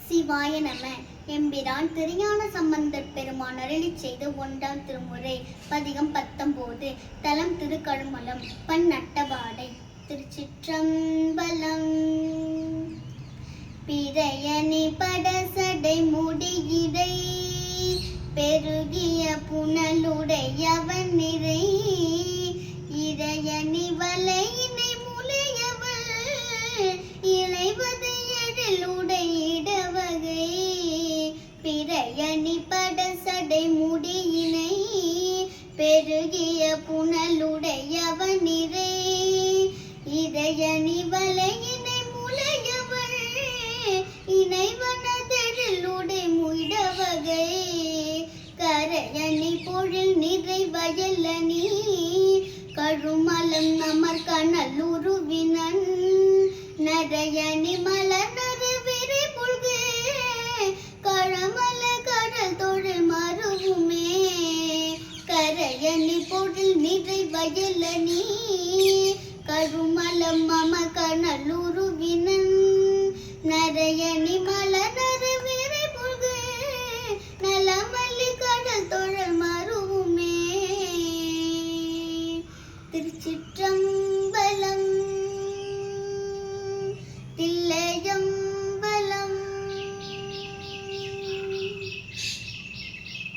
சிவாய நம. எம்பிரான் திருஞான சம்பந்தர் பெருமான் அருளிச் செய்த 1ஆம் திருமுறை பதிகம் 19. தலம் திருக்கழுமலம். பண் நட்டபாடை. திருச்சிற்றம்பலம். பிறையணி படசடை முடியிடை பெருகிய புனலுடையவன் நிறை இறையணி வலையினை முளையவள் இளைவது எழிலுடையிடவகை பிறையணி படசடை முடியினை பெருகிய புனலுடையவன் நிறை இறையணி வலையினை முளையவள் இணைவனதெழிலுடை முயிடவகை கரையணி பொழில் நிறை வயலணி கழுமலம் நமர் கனலுருவினன் நரையணி மலர் நறு விரை புல்கு கழமல கடல் தொழில் மருவுமே கரையணி பொழில் நிறை வயலணி கழுமலம் நமர் கனலுருவினன் நரையணி மலர்